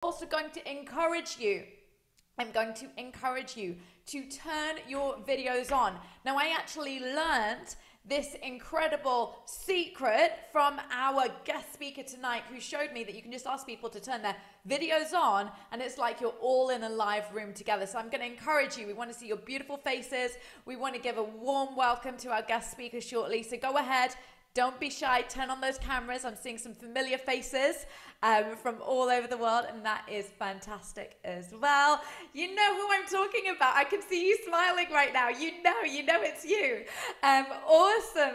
also going to encourage you. I'm going to encourage you to turn your videos on. Now, I actually learned this incredible secret from our guest speaker tonight, who showed me that you can just ask people to turn their videos on and it's like you're all in a live room together. So I'm going to encourage you. We want to see your beautiful faces. We want to give a warm welcome to our guest speaker shortly. So go ahead. Don't be shy, turn on those cameras. I'm seeing some familiar faces from all over the world, and that is fantastic as well. You know who I'm talking about. I can see you smiling right now. You know it's you. Awesome.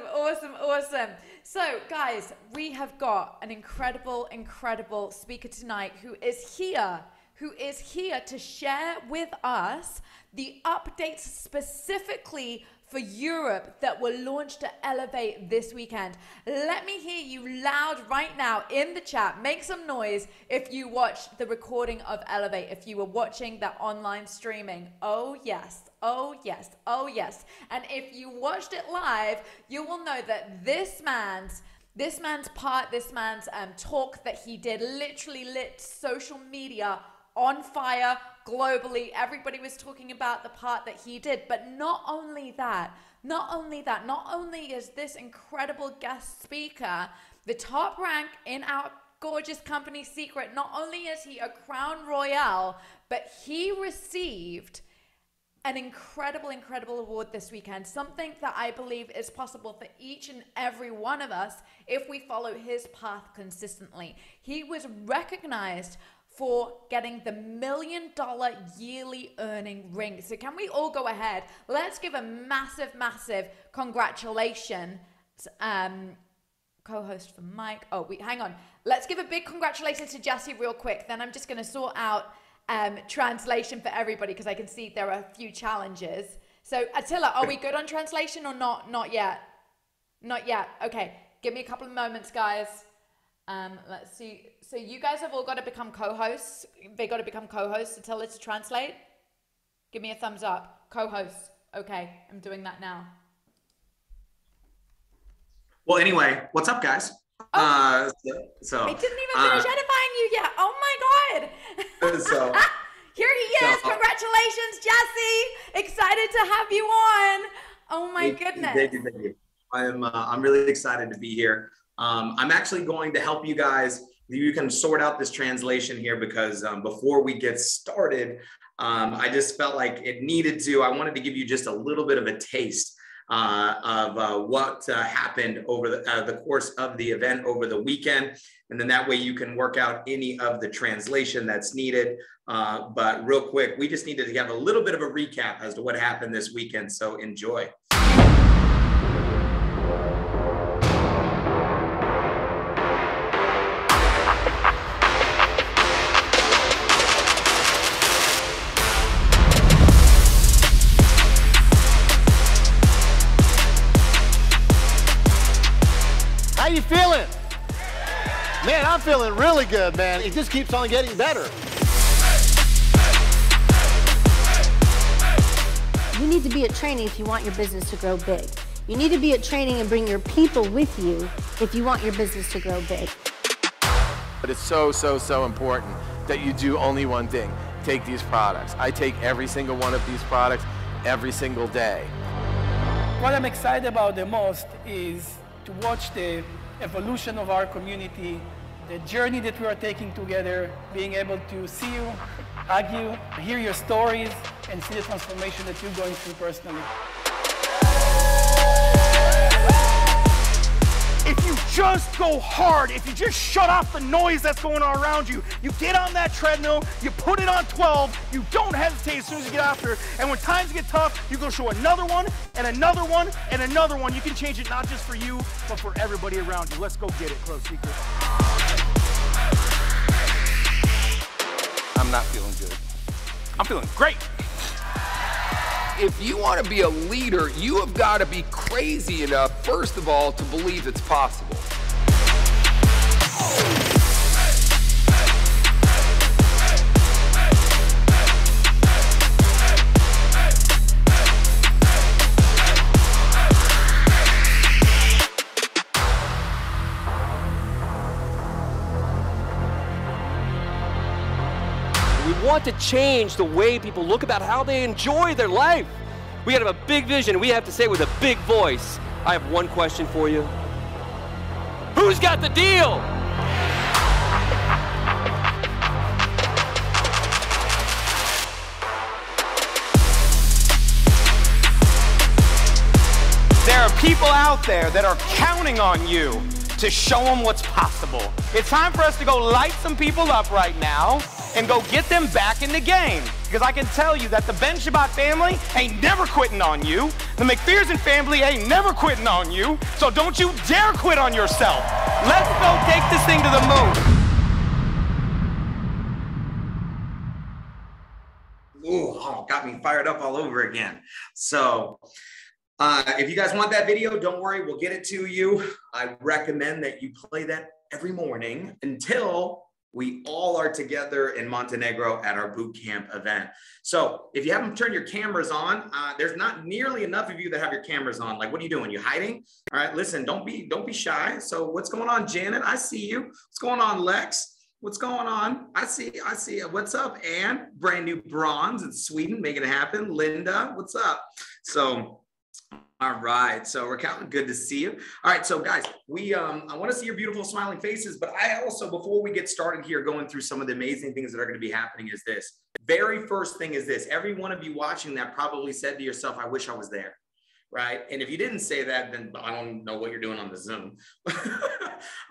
So guys, we have got an incredible speaker tonight who is here to share with us the updates specifically for Europe that were launched to Elevate this weekend. Let me hear you loud right now in the chat. Make some noise if you watched the recording of Elevate, if you were watching that online streaming. Oh yes. And if you watched it live, you will know that this man's talk that he did literally lit social media on fire globally. Everybody was talking about the part that he did. But not only is this incredible guest speaker the top rank in our gorgeous company Seacret, not only is he a Crown Royale, but he received an incredible award this weekend. Something that I believe is possible for each and every one of us if we follow his path consistently. He was recognized for getting the $1 million yearly earning ring. So can we all go ahead? Let's give a massive congratulations. Co-host for Mike. Oh, hang on. Let's give a big congratulations to Jesse real quick. Then I'm just going to sort out translation for everybody because I can see there are a few challenges. So Attila, are we good on translation or not? Not yet. Okay. Give me a couple of moments, guys. Let's see. So you guys have all got to become co-hosts. They got to become co-hosts to tell it to translate. Give me a thumbs up. Co-hosts. Okay, I'm doing that now. Well, anyway, what's up, guys? Oh, I didn't even finish edifying you yet. Oh my God. Here he is. Congratulations, Jesse. Excited to have you on. Oh my goodness. Thank you. I'm really excited to be here. I'm actually going to help you guys. You can sort out this translation here because before we get started, I just felt like it needed to. I wanted to give you just a little bit of a taste of what happened over the course of the event over the weekend. And then that way you can work out any of the translation that's needed. But real quick, we just needed to have a little bit of a recap as to what happened this weekend. So enjoy. How you feeling? Man, I'm feeling really good, man. It just keeps on getting better. You need to be at training if you want your business to grow big. You need to be at training and bring your people with you if you want your business to grow big. But it's so important that you do only one thing. Take these products. I take every single one of these products every single day. What I'm excited about the most is to watch the evolution of our community, the journey that we are taking together, being able to see you, hug you, hear your stories, and see the transformation that you're going through personally. If you just go hard, if you just shut off the noise that's going on around you, you get on that treadmill, you put it on 12, you don't hesitate as soon as you get after it, and when times get tough, you go show another one, and another one, and another one. You can change it not just for you, but for everybody around you. Let's go get it, Close Secret. I'm not feeling good. I'm feeling great. If you want to be a leader, you have got to be crazy enough, first of all, to believe it's possible. We want to change the way people look about how they enjoy their life. We got to have a big vision. We have to say it with a big voice. I have one question for you. Who's got the deal? There are people out there that are counting on you to show them what's possible. It's time for us to go light some people up right now and go get them back in the game. Because I can tell you that the Ben Shabbat family ain't never quitting on you. The MacPherson family ain't never quitting on you. So don't you dare quit on yourself. Let's go take this thing to the moon. Ooh, oh, got me fired up all over again. So if you guys want that video, don't worry, we'll get it to you. I recommend that you play that every morning until we all are together in Montenegro at our boot camp event. So if you haven't turned your cameras on, there's not nearly enough of you that have your cameras on. Like, what are you doing? You hiding? All right, listen, don't be shy. So what's going on, Janet? I see you. What's going on, Lex? What's going on? I see you. What's up, Anne? Brand new bronze in Sweden, making it happen. Linda, what's up? So, all right, so we're counting. Good to see you. All right, so guys, I want to see your beautiful smiling faces, but I also, before we get started here, going through some of the amazing things that are going to be happening is this. Very first thing is this. Every one of you watching that probably said to yourself, I wish I was there, right? And if you didn't say that, then I don't know what you're doing on the Zoom.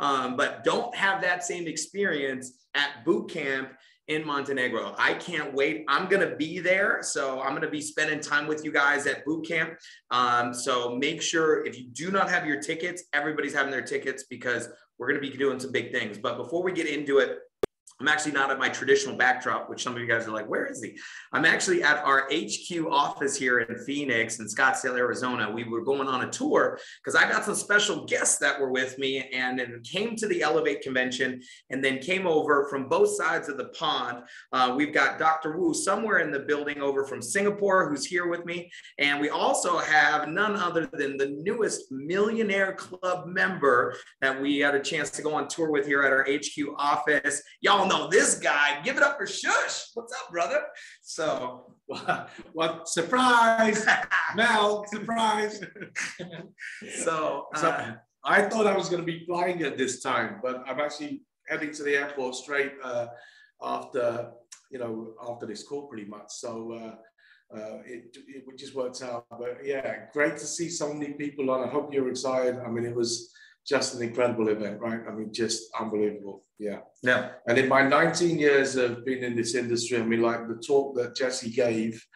But don't have that same experience at boot camp in Montenegro. I can't wait. I'm going to be there. So I'm going to be spending time with you guys at boot camp. So make sure if you do not have your tickets, everybody's having their tickets because we're going to be doing some big things. But before we get into it, I'm actually not at my traditional backdrop, which some of you guys are like, where is he? I'm actually at our HQ office here in Phoenix in Scottsdale, Arizona. We were going on a tour because I got some special guests that were with me and then came to the Elevate convention and then came over from both sides of the pond. We've got Dr. Wu somewhere in the building over from Singapore who's here with me. And we also have none other than the newest Millionaire Club member that we had a chance to go on tour with here at our HQ office. Y'all know this guy. Give it up for Shush. What's up, brother? So, what surprise, Mel, surprise. So I thought I was going to be flying at this time, but I'm actually heading to the airport straight after this call pretty much. So it just worked out. But yeah, great to see so many people on. I hope you're excited. I mean, it was just an incredible event, right? I mean, just unbelievable. Yeah. Yeah. And in my 19 years of being in this industry, I mean, like the talk that Jesse gave,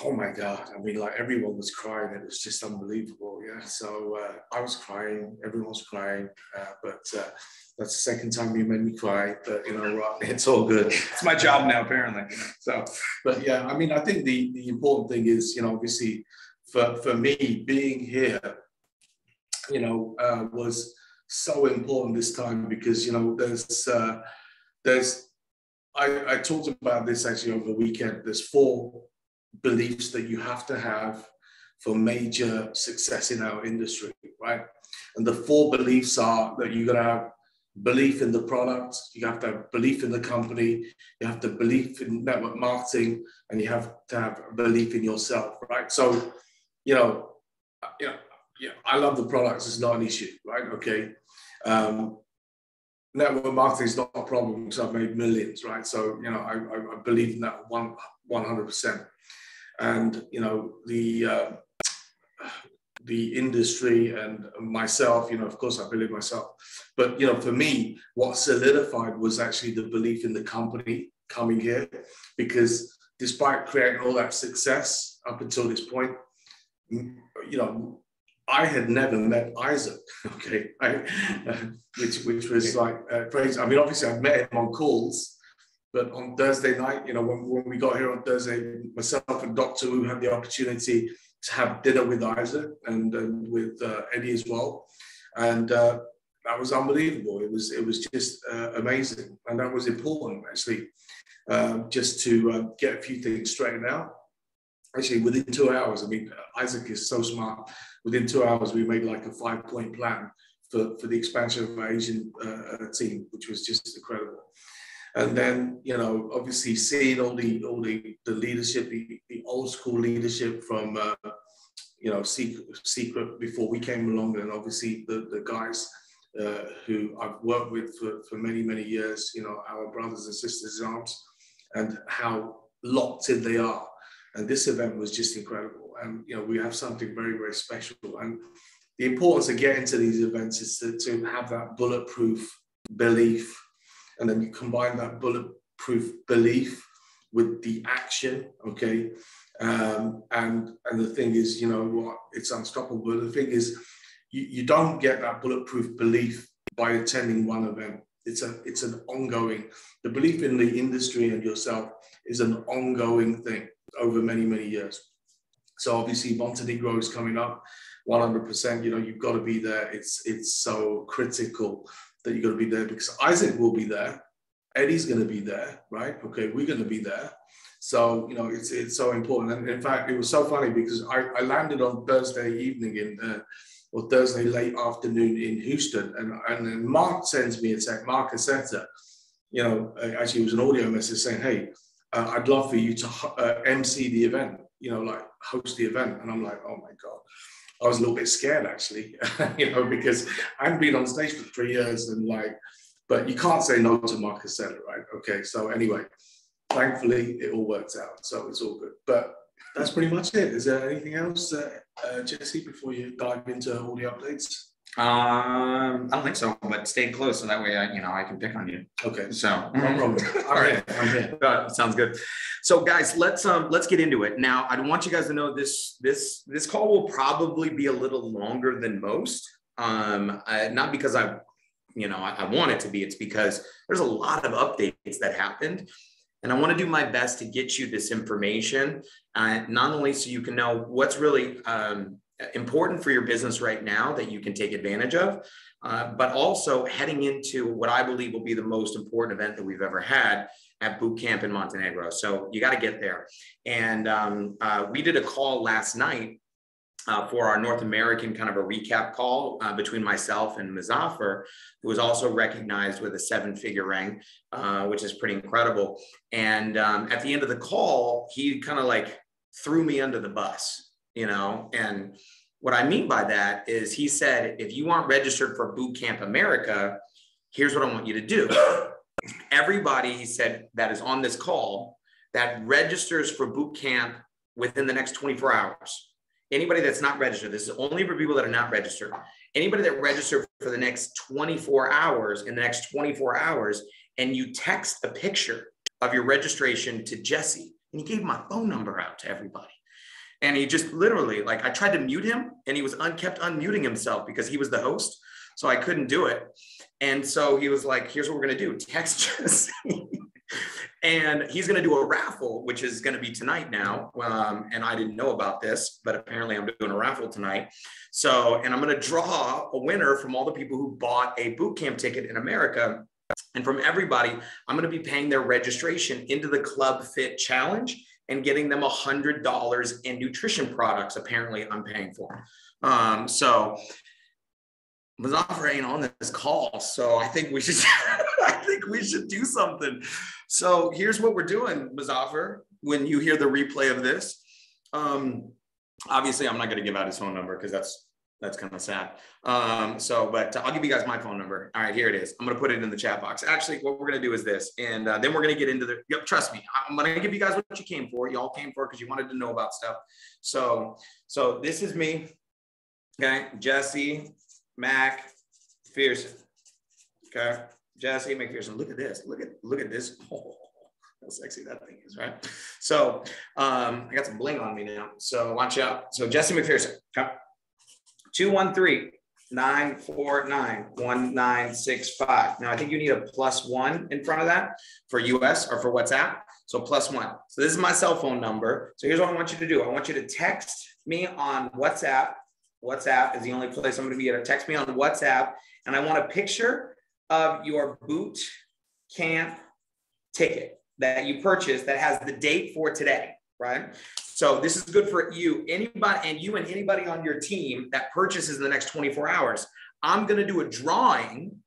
oh my God. I mean, like everyone was crying. It was just unbelievable. Yeah. So I was crying. Everyone was crying. But that's the second time you made me cry. But you know what? It's all good. It's my job now, apparently. So, but yeah, I mean, I think the important thing is, you know, obviously for me being here, you know, was so important this time because, you know, I talked about this actually over the weekend. There's 4 beliefs that you have to have for major success in our industry, right? And the 4 beliefs are that you're going to have belief in the product, you have to have belief in the company, you have to believe in network marketing, and you have to have belief in yourself, right? So, yeah, I love the products. It's not an issue, right? Okay. Network marketing is not a problem because I've made millions, right? So, you know, I believe in that 100%. And, you know, the industry and myself, you know, of course I believe myself. But, you know, for me, what solidified was actually the belief in the company coming here, because despite creating all that success up until this point, you know, I had never met Isaac, okay, which was like crazy. I mean, obviously I've met him on calls, but on Thursday night, you know, when we got here on Thursday, myself and Dr. Wu had the opportunity to have dinner with Isaac and with Eddie as well, and that was unbelievable. It was just amazing, and that was important actually, just to get a few things straightened out. Actually, within 2 hours, I mean, Isaac is so smart. Within 2 hours, we made like a 5-point plan for the expansion of our Asian team, which was just incredible. And then, you know, obviously seeing all the leadership, the old school leadership from, you know, Seacret before we came along, and obviously the guys who I've worked with for many, many years, you know, our brothers and sisters in arms, and how locked in they are. And this event was just incredible. And, you know, we have something very, very special. And the importance of getting to these events is to have that bulletproof belief. And then you combine that bulletproof belief with the action, okay? And the thing is, you know what, it's unstoppable. But the thing is, you don't get that bulletproof belief by attending one event. It's an ongoing, the belief in the industry and yourself is an ongoing thing over many, many years. So obviously Montenegro is coming up 100%, you know, you've got to be there. It's so critical that you've got to be there, because Isaac will be there. Eddie's going to be there, right? Okay, we're going to be there. So, you know, it's so important. And in fact, it was so funny because I landed on Thursday evening or Thursday late afternoon in Houston. And then Mark sends me a text, Mark Cassetta, you know, actually it was an audio message saying, hey, I'd love for you to MC the event, you know, like host the event. And I'm like, oh my God. I was a little bit scared actually, you know, because I hadn't been on stage for 3 years and like, but you can't say no to Mark Cassetta, right? Okay, so anyway, thankfully it all worked out, so it's all good. But that's pretty much it. Is there anything else, Jesse, before you dive into all the updates? I don't think so, but stay close so that way I can pick on you. Okay. So no problem. All right. I'm here. Sounds good. So guys, let's get into it. Now, I want you guys to know this call will probably be a little longer than most. Not because I want it to be, it's because there's a lot of updates that happened. And I want to do my best to get you this information, not only so you can know what's really important for your business right now that you can take advantage of, but also heading into what I believe will be the most important event that we've ever had at Boot Camp in Montenegro. So you got to get there. And we did a call last night for our North American kind of a recap call between myself and Muzaffar, who was also recognized with a 7-figure ring, which is pretty incredible. And at the end of the call, he kind of like threw me under the bus, you know, and what I mean by that is he said, if you aren't registered for Boot Camp America, here's what I want you to do. Everybody, he said, that is on this call that registers for Boot Camp within the next 24 hours. Anybody that's not registered, this is only for people that are not registered. Anybody that registered for the next 24 hours, in the next 24 hours, and you text a picture of your registration to Jesse, and he gave my phone number out to everybody. And he just literally, like, I tried to mute him and he was kept unmuting himself because he was the host. So I couldn't do it. And so he was like, here's what we're going to do. Text Jesse. And he's going to do a raffle, which is going to be tonight now. And I didn't know about this, but apparently I'm doing a raffle tonight. So, and I'm going to draw a winner from all the people who bought a boot camp ticket in America. And from everybody, I'm going to be paying their registration into the Club Fit Challenge and getting them $100 in nutrition products. Apparently I'm paying for. So Muzaffar ain't on this call, so I think we should do something. So here's what we're doing, Muzaffar, when you hear the replay of this. Obviously I'm not going to give out his phone number because that's kind of sad. But I'll give you guys my phone number. All right, here it is. I'm going to put it in the chat box. Actually, what we're going to do is this, and then we're going to get into trust me, I'm going to give you guys what you came for. Y'all came for because you wanted to know about stuff. So this is me. Okay. Jesse MacPherson. Okay. Jesse MacPherson. Look at this. Look at this. Oh, how sexy that thing is, right? So I got some bling on me now. So watch out. So Jesse MacPherson. Okay. 213-949-1965. Now I think you need a +1 in front of that for US or for WhatsApp. So +1. So this is my cell phone number. So here's what I want you to do. I want you to text me on WhatsApp. WhatsApp is the only place I'm going to be able to text me on WhatsApp. And I want a picture of your boot camp ticket that you purchased that has the date for today, right? So this is good for you, anybody, and anybody on your team that purchases in the next 24 hours. I'm going to do a drawing,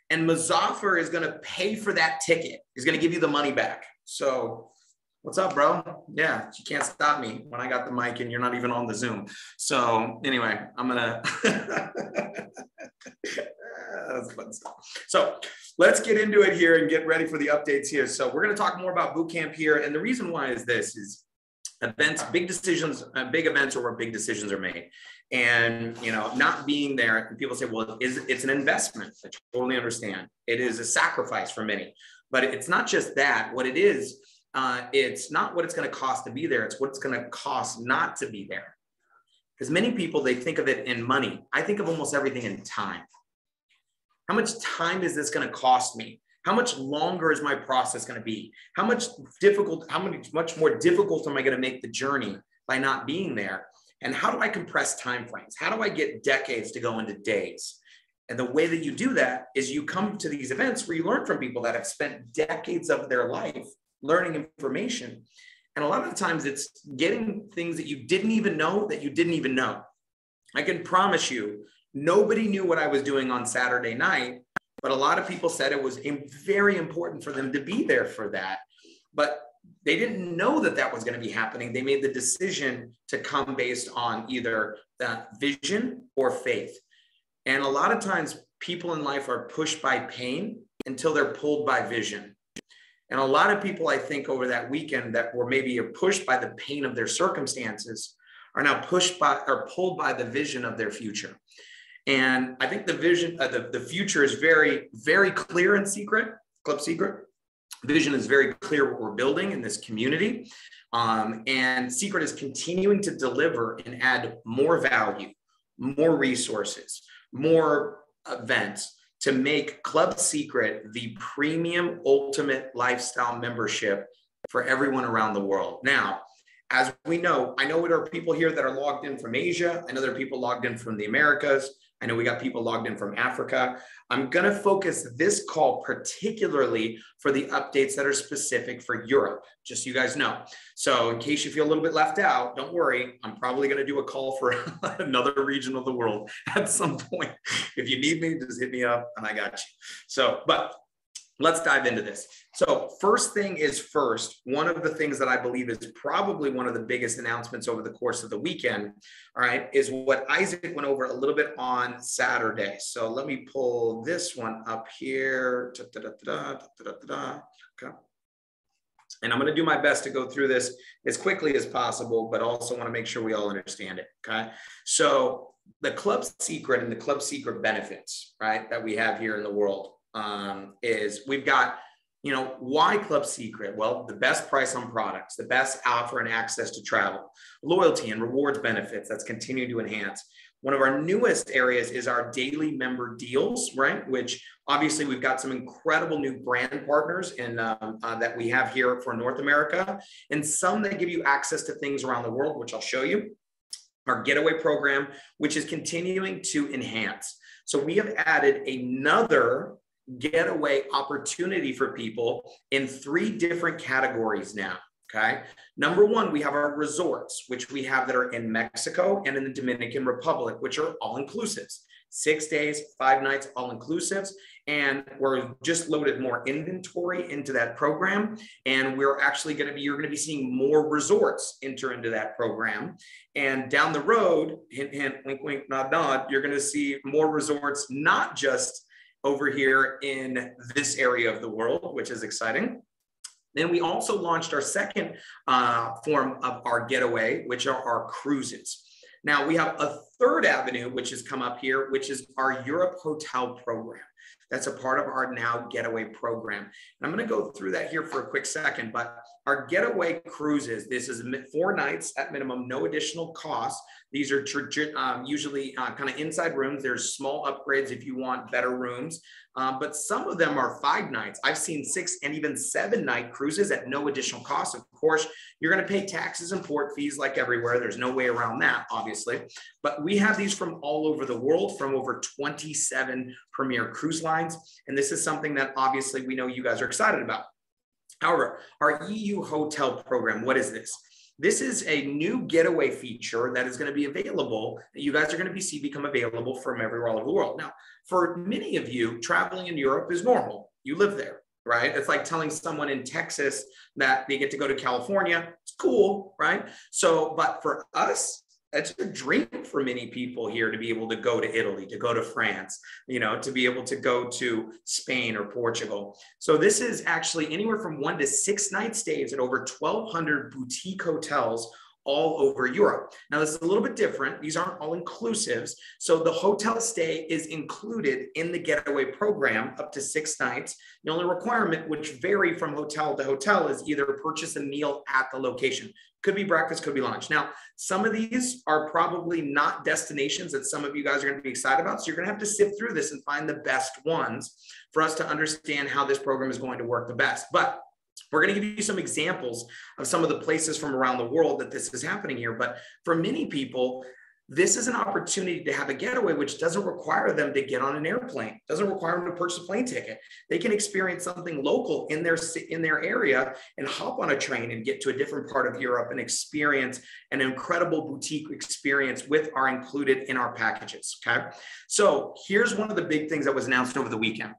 And Muzaffar is going to pay for that ticket. He's going to give you the money back. So what's up, bro? Yeah, you can't stop me when I got the mic and you're not even on the Zoom. So anyway, I'm going to, that's fun stuff. So let's get into it here and get ready for the updates here. So we're going to talk more about boot camp here. And the reason why is this is events, big decisions, big events are where big decisions are made. And, you know, not being there, people say, well, it's an investment. I totally understand. It is a sacrifice for many, but it's not just that. What it is, it's not what it's going to cost to be there. It's what it's going to cost not to be there. Because many people, they think of it in money. I think of almost everything in time. How much time is this going to cost me? How much longer is my process going to be? How much more difficult am I going to make the journey by not being there? And how do I compress time frames? How do I get decades to go into days? And the way that you do that is you come to these events where you learn from people that have spent decades of their life learning information. And a lot of the times it's getting things that you didn't even know that you didn't even know. I can promise you, nobody knew what I was doing on Saturday night, but a lot of people said it was very important for them to be there for that. But they didn't know that that was going to be happening. They made the decision to come based on either that vision or faith. And a lot of times people in life are pushed by pain until they're pulled by vision. And a lot of people, I think, over that weekend that were maybe pushed by the pain of their circumstances are now pushed by or pulled by the vision of their future. And I think the vision, the future is very, very clear in Seacret, Club Seacret. Vision is very clear what we're building in this community. And Seacret is continuing to deliver and add more value, more resources, more events to make Club Seacret the premium ultimate lifestyle membership for everyone around the world. Now, as we know, I know there are people here that are logged in from Asia. I know there are people logged in from the Americas. I know we got people logged in from Africa. I'm going to focus this call particularly for the updates that are specific for Europe, just so you guys know. So in case you feel a little bit left out, don't worry. I'm probably going to do a call for another region of the world at some point. If you need me, just hit me up and I got you. So, but let's dive into this. So first thing is first, one of the things that I believe is probably one of the biggest announcements over the course of the weekend, all right, is what Isaac went over a little bit on Saturday. So let me pull this one up here. Okay. And I'm going to do my best to go through this as quickly as possible, but also want to make sure we all understand it. Okay. So the Club Seacret and the Club Seacret benefits, right, that we have here in the world. Is we've got, you know, why Club Seacret? Well, the best price on products, the best offer and access to travel, loyalty and rewards benefits that's continuing to enhance. One of our newest areas is our daily member deals, right? Which obviously we've got some incredible new brand partners in, that we have here for North America, and some that give you access to things around the world, which I'll show you. Our getaway program, which is continuing to enhance. So we have added another getaway opportunity for people in 3 different categories now. Okay. Number one, we have our resorts, which we have that are in Mexico and in the Dominican Republic, which are all inclusives, 6 days, 5 nights, all inclusives. And we're just loaded more inventory into that program. And we're actually going to be, you're going to be seeing more resorts enter into that program. And down the road, hint, hint, wink, wink, nod, nod, you're going to see more resorts, not just over here in this area of the world, which is exciting. Then we also launched our second form of our getaway, which are our cruises. Now we have a third avenue, which has come up here, which is our Europe hotel program. That's a part of our now getaway program. And I'm going to go through that here for a quick second, but our getaway cruises, this is 4 nights at minimum, no additional cost. These are usually kind of inside rooms. There's small upgrades if you want better rooms, but some of them are 5 nights. I've seen 6 and even 7 night cruises at no additional cost. Of course, you're going to pay taxes and port fees like everywhere. There's no way around that, obviously. But we have these from all over the world, from over 27 premier cruise lines. And this is something that obviously we know you guys are excited about. However, our EU hotel program, what is this? this is a new getaway feature that is going to be available. You guys are going to become available from everywhere all over the world. Now, for many of you, traveling in Europe is normal. You live there, right? It's like telling someone in Texas that they get to go to California. It's cool, right? So, but for us, it's a dream for many people here to be able to go to Italy, to go to France, you know, to be able to go to Spain or Portugal. So this is actually anywhere from 1 to 6 night stays at over 1,200 boutique hotels all over Europe. Now, this is a little bit different. These aren't all inclusives. So the hotel stay is included in the getaway program up to 6 nights. The only requirement, which vary from hotel to hotel, is either purchase a meal at the location. Could be breakfast, could be lunch. Now, some of these are probably not destinations that some of you guys are going to be excited about. So you're going to have to sift through this and find the best ones for us to understand how this program is going to work the best. But we're going to give you some examples of some of the places from around the world that this is happening here. But for many people, this is an opportunity to have a getaway, which doesn't require them to get on an airplane, doesn't require them to purchase a plane ticket. They can experience something local in their area and hop on a train and get to a different part of Europe and experience an incredible boutique experience with our included in our packages. Okay. So here's one of the big things that was announced over the weekend.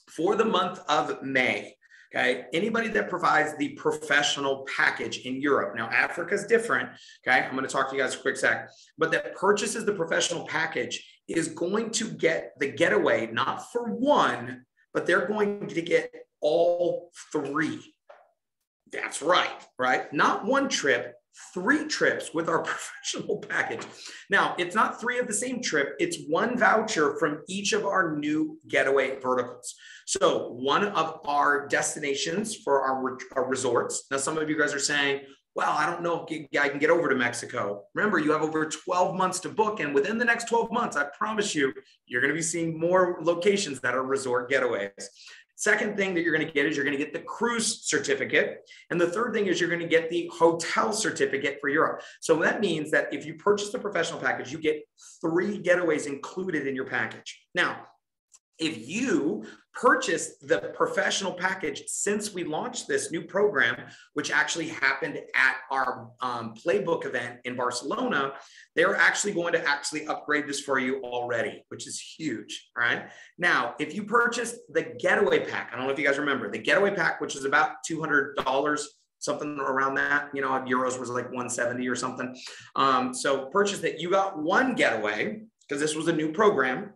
For the month of May, okay, anybody that provides the professional package in Europe. Now, Africa is different. Okay, I'm going to talk to you guys a quick sec. But that purchases the professional package is going to get the getaway, not for one, but they're going to get all 3. That's right, right? Not 1 trip, 3 trips with our professional package. Now, it's not 3 of the same trip. It's 1 voucher from each of our new getaway verticals. So one of our destinations for our resorts. Now, some of you guys are saying, well, I don't know if I can get over to Mexico. Remember, you have over 12 months to book. And within the next 12 months, I promise you, you're going to be seeing more locations that are resort getaways. Second thing that you're going to get is you're going to get the cruise certificate. And the third thing is you're going to get the hotel certificate for Europe. So that means that if you purchase the professional package, you get 3 getaways included in your package. Now, if you purchase the professional package since we launched this new program, which actually happened at our playbook event in Barcelona, they're actually going to upgrade this for you already, which is huge, right? Now, if you purchase the getaway pack, I don't know if you guys remember, the getaway pack, which is about $200, something around that, you know, euros was like 170 or something. So purchase that, you got 1 getaway because this was a new program.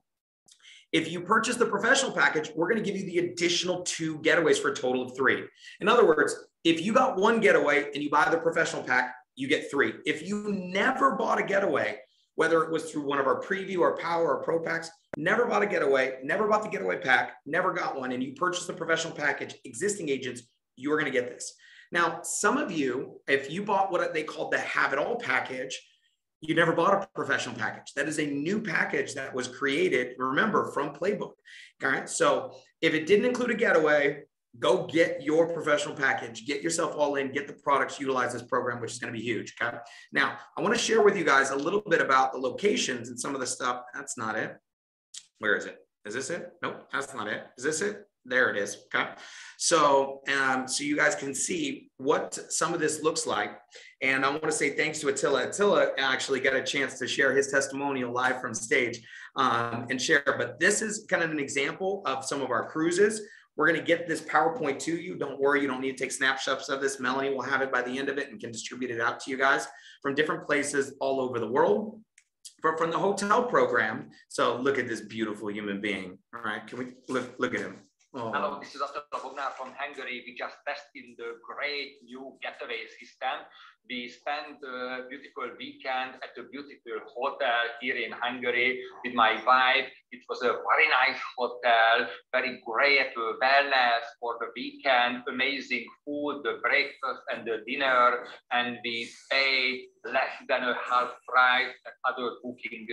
If you purchase the professional package, we're going to give you the additional 2 getaways for a total of 3. In other words, if you got 1 getaway and you buy the professional pack, you get 3. If you never bought a getaway, whether it was through one of our preview or power or pro packs, never bought a getaway, never bought the getaway pack, never got one, and you purchased the professional package, existing agents, you're going to get this. Now, some of you, if you bought what they called the Have It All package, you never bought a professional package. That is a new package that was created, remember, from Playbook. All right. So if it didn't include a getaway, go get your professional package, get yourself all in, get the products, utilize this program, which is going to be huge. Okay. Now, I want to share with you guys a little bit about the locations and some of the stuff. That's not it. Where is it? Is this it? Nope, that's not it. Is this it? There it is. Okay. So, so you guys can see what some of this looks like. And I want to say thanks to Attila. Attila actually got a chance to share his testimonial live from stage and share. But this is kind of an example of some of our cruises. We're going to get this PowerPoint to you. Don't worry, you don't need to take snapshots of this. Melanie will have it by the end of it and can distribute it out to you guys from different places all over the world. But from the hotel program. So look at this beautiful human being. All right, can we look at him? Oh. Hello, this is Attila Bognar from Hungary. We just tested the great new getaway system. We spent a beautiful weekend at a beautiful hotel here in Hungary with my wife. It was a very nice hotel, very great wellness for the weekend, amazing food, the breakfast and the dinner, and we paid less than a half price at other booking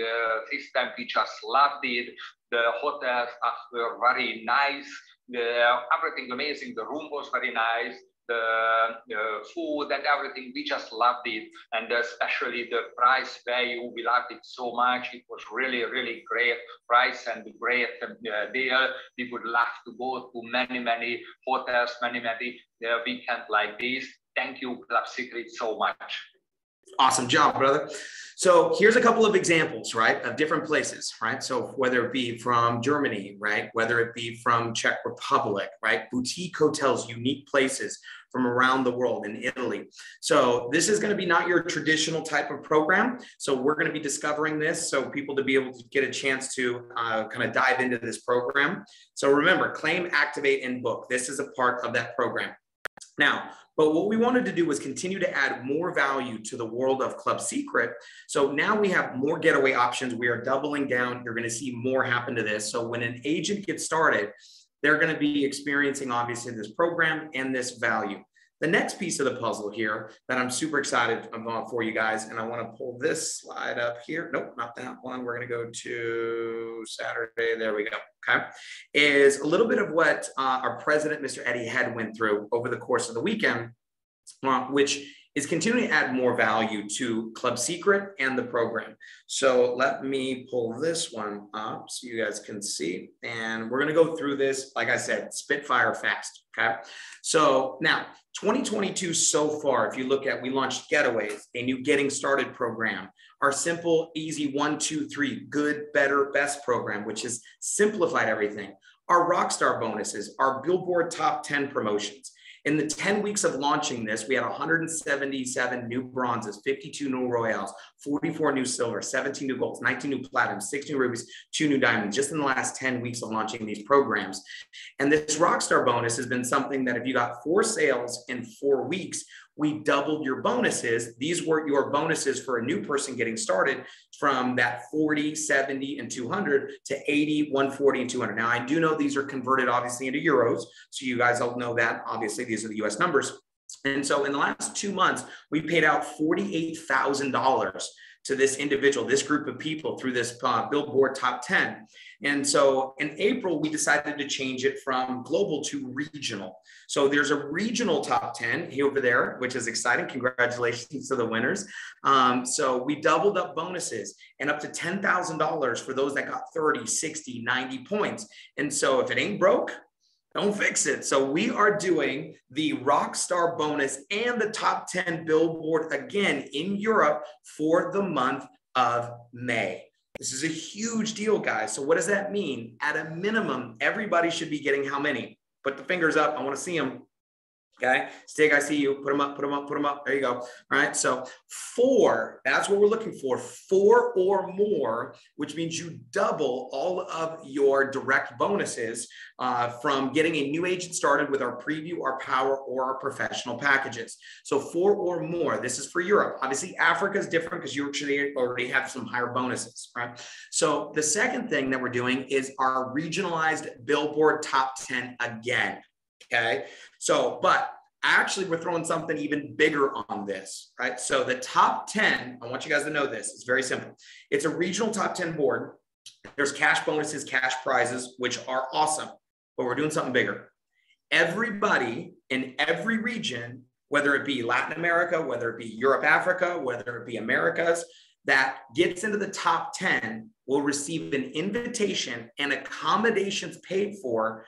system. We just loved it. The hotel staff were very nice. Everything amazing. The room was very nice. The food and everything, we just loved it. And especially the price value, we loved it so much. It was really, really great price and great deal. We would love to go to many, many hotels, many weekends like this. thank you, Club Seacret, so much. Awesome job, brother. So here's a couple of examples, right, of different places, right? So whether it be from Germany, right, whether it be from Czech Republic, right, boutique hotels, unique places from around the world, in Italy. So this is going to be not your traditional type of program. So we're going to be discovering this so people to be able to get a chance to kind of dive into this program. So remember, claim, activate, and book. This is a part of that program. Now, but what we wanted to do was continue to add more value to the world of Club Seacret. So now we have more getaway options. We are doubling down. You're going to see more happen to this. So when an agent gets started, they're going to be experiencing obviously this program and this value. The next piece of the puzzle here that I'm super excited about for you guys, and I want to pull this slide up here. Nope, not that one. We're going to go to Saturday. There we go. Okay. Is a little bit of what our president, Mr. Eddie Head, went through over the course of the weekend, which is continuing to add more value to Club Seacret and the program. So let me pull this one up so you guys can see. And we're going to go through this, like I said, spitfire fast. Okay. So now 2022 so far, if you look at, we launched Getaways, a new getting started program, our simple, easy 1, 2, 3, good, better, best program, which has simplified everything. Our Rockstar bonuses, our Billboard Top 10 promotions. In the 10 weeks of launching this, we had 177 new bronzes, 52 new Royales, 44 new silver, 17 new golds, 19 new platinums, 6 new rubies, 2 new diamonds, just in the last 10 weeks of launching these programs. And this Rockstar bonus has been something that if you got 4 sales in 4 weeks, we doubled your bonuses. These were your bonuses for a new person getting started from that 40, 70, and 200 to 80, 140, and 200. Now, I do know these are converted obviously into euros. So you guys all know that. Obviously, these are the US numbers. And so in the last 2 months, we paid out $48,000 to this individual, this group of people through this Billboard Top 10. And so in April, we decided to change it from global to regional. So there's a regional top 10 over there, which is exciting. Congratulations to the winners. So we doubled up bonuses and up to $10,000 for those that got 30, 60, 90 points. And so if it ain't broke, don't fix it. So we are doing the Rockstar bonus and the top 10 Billboard again in Europe for the month of May. This is a huge deal, guys. So what does that mean? At a minimum, everybody should be getting how many? Put the fingers up. I want to see them. Okay. Stig, I see you. Put them up, put them up, put them up. There you go. All right. So 4, that's what we're looking for. 4 or more, which means you double all of your direct bonuses from getting a new agent started with our preview, our power, or our professional packages. So 4 or more. This is for Europe. Obviously, Africa is different because you actually already have some higher bonuses, right? So the second thing that we're doing is our regionalized Billboard Top 10 again. Okay. So, but actually we're throwing something even bigger on this, right? So the top 10, I want you guys to know this. It's very simple. It's a regional top 10 board. There's cash bonuses, cash prizes, which are awesome, but we're doing something bigger. Everybody in every region, whether it be Latin America, whether it be Europe, Africa, whether it be Americas, that gets into the top 10 will receive an invitation and accommodations paid for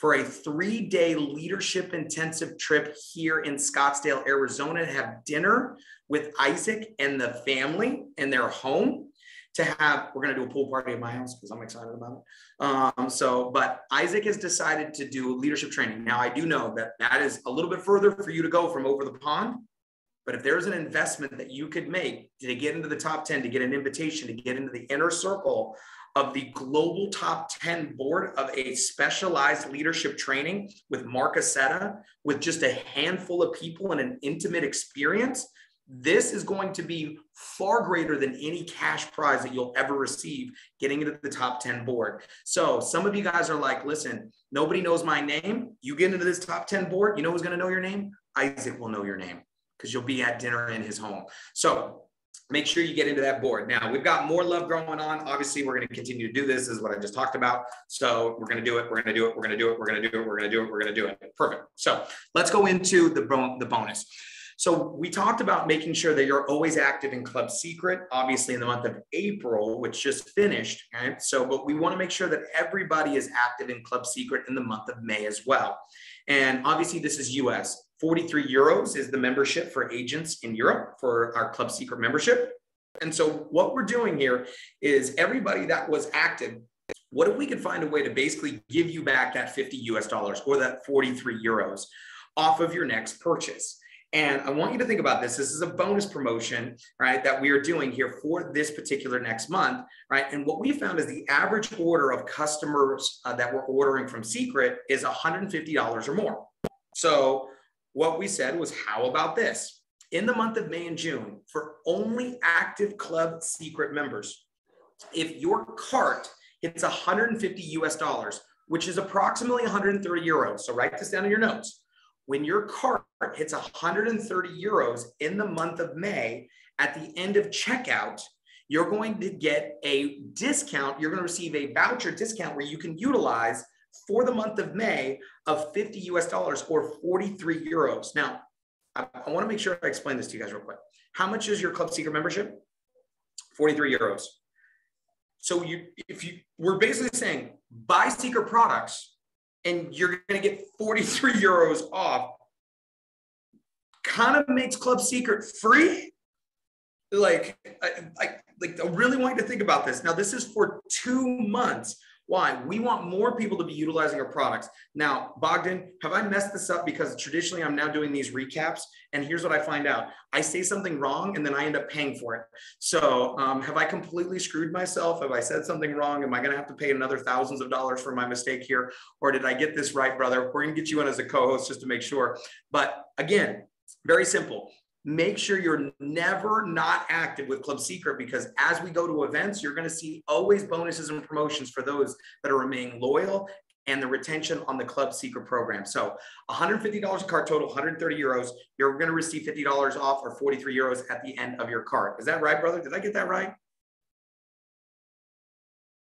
a 3-day leadership intensive trip here in Scottsdale, Arizona, to have dinner with Isaac and the family in their home. We're going to do a pool party at my house because I'm excited about it. But Isaac has decided to do leadership training. Now, I do know that that is a little bit further for you to go from over the pond. But if there's an investment that you could make to get into the top 10, to get an invitation, to get into the inner circle of the global top 10 board of a specialized leadership training with Mark Aceta, with just a handful of people and an intimate experience, this is going to be far greater than any cash prize that you'll ever receive getting into the top 10 board. So some of you guys are like, listen, nobody knows my name. You get into this top 10 board, you know who's going to know your name? Isaac will know your name because you'll be at dinner in his home. So make sure you get into that board. Now, we've got more love going on. Obviously, we're going to continue to do this. This is what I just talked about. So we're going to do it. We're going to do it. We're going to do it. We're going to do it. We're going to do it. We're going to do it. Perfect. So let's go into the bonus. So we talked about making sure that you're always active in Club Seacret, obviously in the month of April, which just finished. Right? So, but we want to make sure that everybody is active in Club Seacret in the month of May as well. And obviously this is US. 43 euros is the membership for agents in Europe for our Club Seacret membership. And so what we're doing here is everybody that was active, what if we could find a way to basically give you back that 50 US dollars or that 43 euros off of your next purchase? And I want you to think about this. This is a bonus promotion, right, that we are doing here for this particular next month, right? And what we found is the average order of customers that we're ordering from Seacret is $150 or more. So what we said was, how about this? In the month of May and June, for only active Club Seacret members, if your cart hits 150 US dollars, which is approximately 130 euros, so write this down in your notes. When your cart hits 130 euros in the month of May, at the end of checkout, you're going to get a discount. You're going to receive a voucher discount where you can utilize for the month of May of 50 US dollars or 43 euros. Now, I want to make sure I explain this to you guys real quick. How much is your Club Seacret membership? 43 euros. So we're basically saying buy Seacret products and you're going to get 43 euros off. Kind of makes Club Seacret free. Like, I really want you to think about this. Now, this is for 2 months. Why? We want more people to be utilizing our products. Now, Bogdan, have I messed this up? Because traditionally I'm now doing these recaps, and here's what I find out. I say something wrong and then I end up paying for it. So have I completely screwed myself? Have I said something wrong? Am I gonna have to pay another thousands of dollars for my mistake here? Or did I get this right, brother? We're gonna get you in as a co-host just to make sure. But again, very simple. Make sure you're never not active with Club Seacret, because as we go to events, you're going to see always bonuses and promotions for those that are remaining loyal and the retention on the Club Seacret program. So $150 a cart total, 130 euros. You're going to receive $50 off or 43 euros at the end of your cart. Is that right, brother? Did I get that right?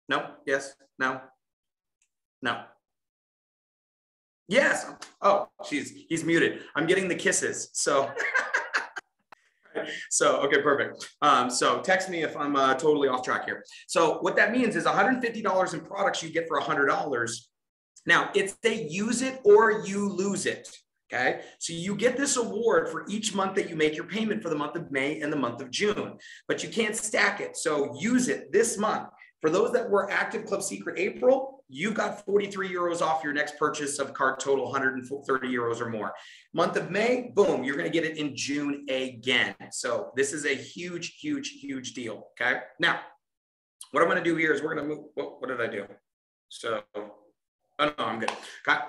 No? Yes? No? No? Yes. Oh, he's muted. I'm getting the kisses. So... So, okay, perfect. So text me if I'm totally off track here. So what that means is $150 in products you get for $100. Now, it's a use it or you lose it. Okay, so you get this award for each month that you make your payment for the month of May and the month of June, but you can't stack it. So use it this month. For those that were active Club Seacret April, you've got 43 euros off your next purchase of cart total 130 euros or more. Month of May, boom, you're going to get it in June again. So this is a huge, huge, huge deal. Okay. Now, what I'm going to do here is we're going to move. What did I do? So, oh no, I'm good. Okay.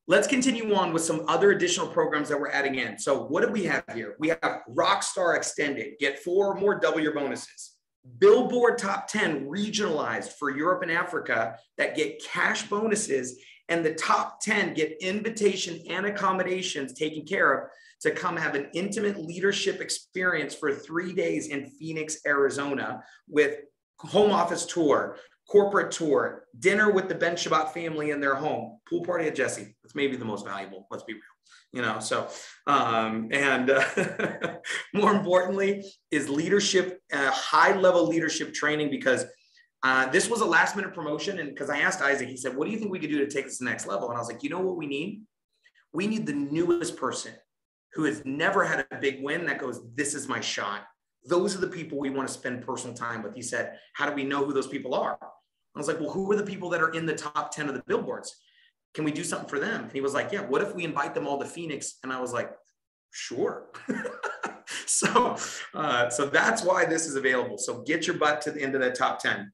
Let's continue on with some other additional programs that we're adding in. So what do we have here? We have Rockstar Extended. Get 4 or more, double your bonuses. Billboard Top 10 regionalized for Europe and Africa that get cash bonuses, and the top 10 get invitation and accommodations taken care of to come have an intimate leadership experience for 3 days in Phoenix, Arizona, with home office tour, corporate tour, dinner with the Ben Shabbat family in their home, pool party at Jesse. That's maybe the most valuable, let's be real. You know, so, more importantly is leadership, high level leadership training, because this was a last minute promotion. And because I asked Isaac, he said, what do you think we could do to take this to the next level? And I was like, you know what we need? We need the newest person who has never had a big win that goes, this is my shot. Those are the people we want to spend personal time with. He said, how do we know who those people are? I was like, well, who are the people that are in the top 10 of the billboards? Can we do something for them? And he was like, yeah, what if we invite them all to Phoenix? And I was like, sure. So that's why this is available. So get your butt to the end of that top 10.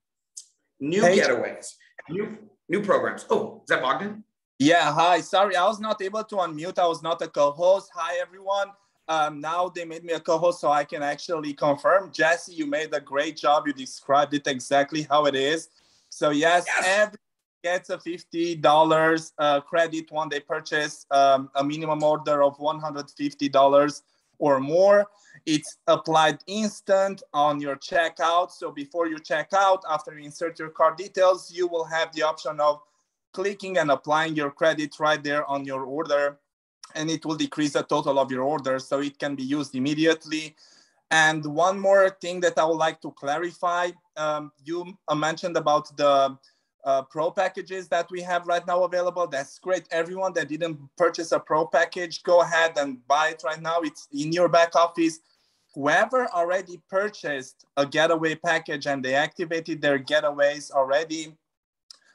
New getaways, new programs. Oh, is that Bogdan? Yeah, hi. Sorry, I was not able to unmute. I was not a co-host. Hi, everyone. Now they made me a co-host so I can actually confirm. Jesse, you made a great job. You described it exactly how it is. So yes. Every gets a $50 credit when they purchase a minimum order of $150 or more. It's applied instant on your checkout. So before you check out, after you insert your card details, you will have the option of clicking and applying your credit right there on your order, and it will decrease the total of your order, so it can be used immediately. And one more thing that I would like to clarify, you mentioned about the pro packages that we have right now available. That's great. Everyone that didn't purchase a pro package, go ahead and buy it right now. It's in your back office. Whoever already purchased a getaway package and they activated their getaways already,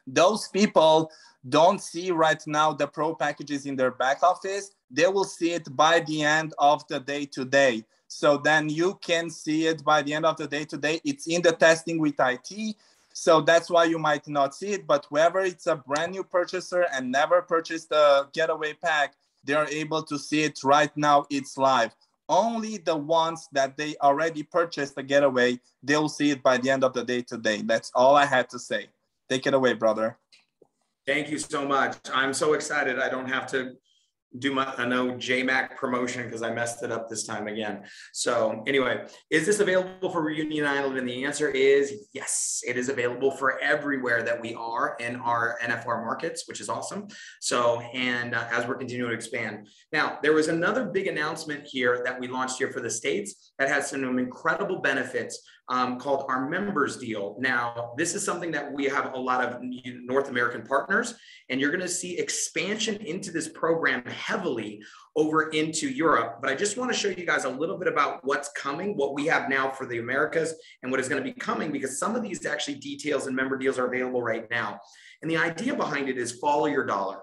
those people don't see right now the pro packages in their back office. They will see it by the end of the day today. So then you can see it by the end of the day today. It's in the testing with IT. So that's why you might not see it. But whoever it's a brand new purchaser and never purchased a getaway pack, they're able to see it right now. It's live. Only the ones that they already purchased the getaway, they'll see it by the end of the day today. That's all I had to say. Take it away, brother. Thank you so much. I'm so excited. I don't have to do my JMac promotion because I messed it up this time again. So anyway, is this available for Reunion Island? And the answer is yes, it is available for everywhere that we are in our NFR markets, which is awesome. So, and as we're continuing to expand. Now, there was another big announcement here that we launched here for the States that has some incredible benefits called our members deal. Now, this is something that we have a lot of North American partners, and you're going to see expansion into this program heavily over into Europe. But I just want to show you guys a little bit about what's coming, what we have now for the Americas, and what is going to be coming, because some of these actually details and member deals are available right now. And the idea behind it is follow your dollar.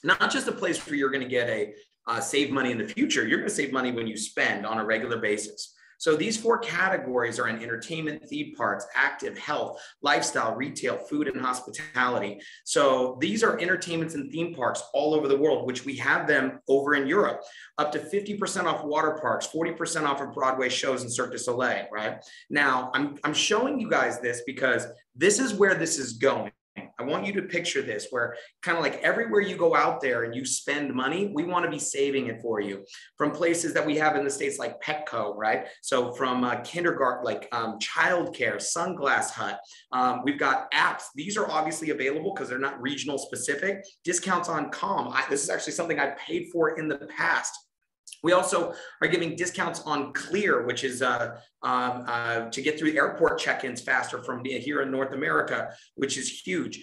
Not just a place where you're going to get a save money in the future. You're going to save money when you spend on a regular basis. So these 4 categories are in entertainment, theme parks, active, health, lifestyle, retail, food, and hospitality. So these are entertainments and theme parks all over the world, which we have them over in Europe, up to 50% off water parks, 40% off of Broadway shows and Cirque du Soleil, right? Now, I'm showing you guys this because this is where this is going. I want you to picture this, where kind of like everywhere you go out there and you spend money, we want to be saving it for you. From places that we have in the States like Petco, right? So from kindergarten, like childcare, Sunglass Hut. We've got apps. These are obviously available because they're not regional specific. Discounts on Calm. This is actually something I paid for in the past. We also are giving discounts on Clear, which is to get through airport check-ins faster from here in North America, which is huge.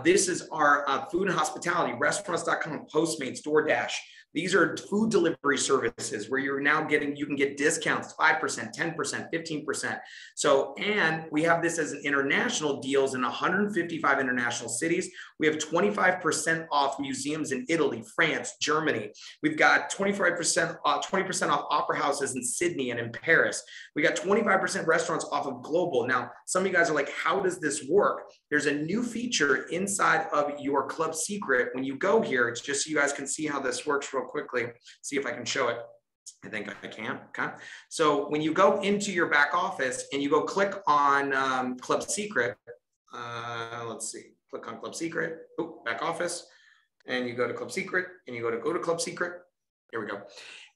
This is our food and hospitality, restaurants.com, Postmates, DoorDash. These are food delivery services where you're now you can get discounts, 5%, 10%, 15%. So, and we have this as an international deals in 155 international cities. We have 25% off museums in Italy, France, Germany. We've got 20% off opera houses in Sydney and in Paris. We got 25% restaurants off of Global. Now, some of you guys are like, how does this work? There's a new feature inside of your Club Seacret. When you go here, it's just so you guys can see how this works real quickly. See if I can show it. I think I can. Okay. So when you go into your back office and you go click on Club Seacret, let's see, click on Club Seacret, back office, and you go to Club Seacret and you go to Club Seacret. Here we go.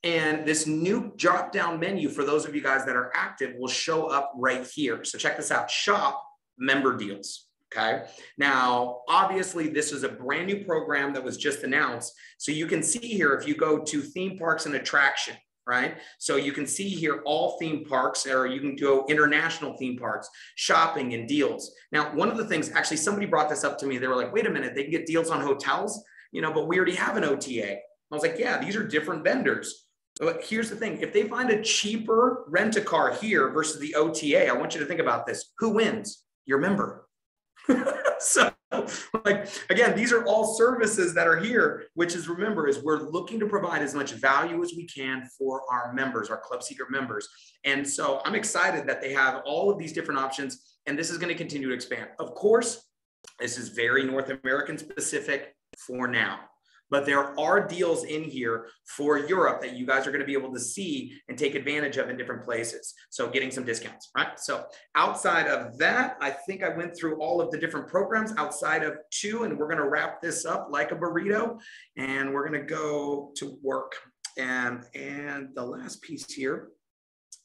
And this new drop down menu for those of you guys that are active will show up right here. So check this out, shop member deals. Okay. Now, obviously, this is a brand new program that was just announced. So you can see here, if you go to theme parks and attraction, right? So you can see here all theme parks, or you can go international theme parks, shopping and deals. Now, one of the things, actually, somebody brought this up to me. They were like, wait a minute, they can get deals on hotels, but we already have an OTA. I was like, yeah, these are different vendors. But here's the thing. If they find a cheaper rent-a-car here versus the OTA, I want you to think about this. Who wins? Your member. So, like, again, these are all services that are here, which is, remember, is we're looking to provide as much value as we can for our members, our Club Seacret members. And so I'm excited that they have all of these different options, and this is going to continue to expand. Of course, this is very North American specific for now. But there are deals in here for Europe that you guys are going to be able to see and take advantage of in different places. So getting some discounts, right? So outside of that, I think I went through all of the different programs outside of 2, and we're going to wrap this up like a burrito, and we're going to go to work. And the last piece here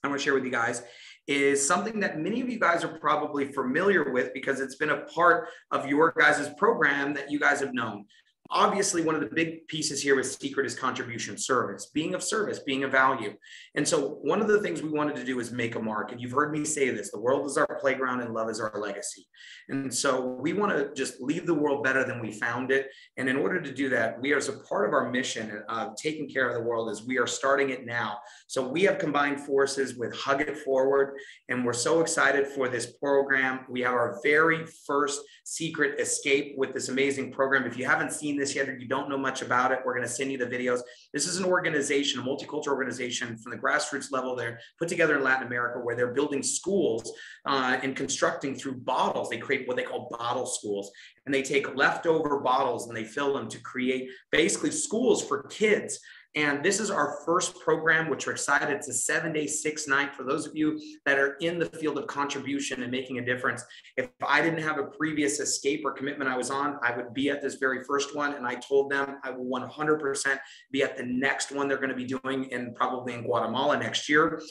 I want to share with you guys is something that many of you guys are probably familiar with because it's been a part of your guys' program that you guys have known. obviously, one of the big pieces here with Seacret is contribution service, being of service, being of value. And so one of the things we wanted to do is make a mark. And you've heard me say this, the world is our playground and love is our legacy. And so we want to just leave the world better than we found it. And in order to do that, we, as a part of our mission of taking care of the world, is we are starting it now. So we have combined forces with Hug It Forward, and we're so excited for this program. We have our very first Seacret Escape with this amazing program. If you haven't seen this yet or you don't know much about it, we're going to send you the videos. This is an organization, a multicultural organization from the grassroots level. They're put together in Latin America, where they're building schools and constructing through bottles. They create what they call bottle schools, and they take leftover bottles and they fill them to create basically schools for kids. And this is our first program, which we're excited. It's a 7-day, 6-night for those of you that are in the field of contribution and making a difference. If I didn't have a previous escape or commitment I was on, I would be at this very first one. And I told them I will 100% be at the next one they're going to be doing probably in Guatemala next year,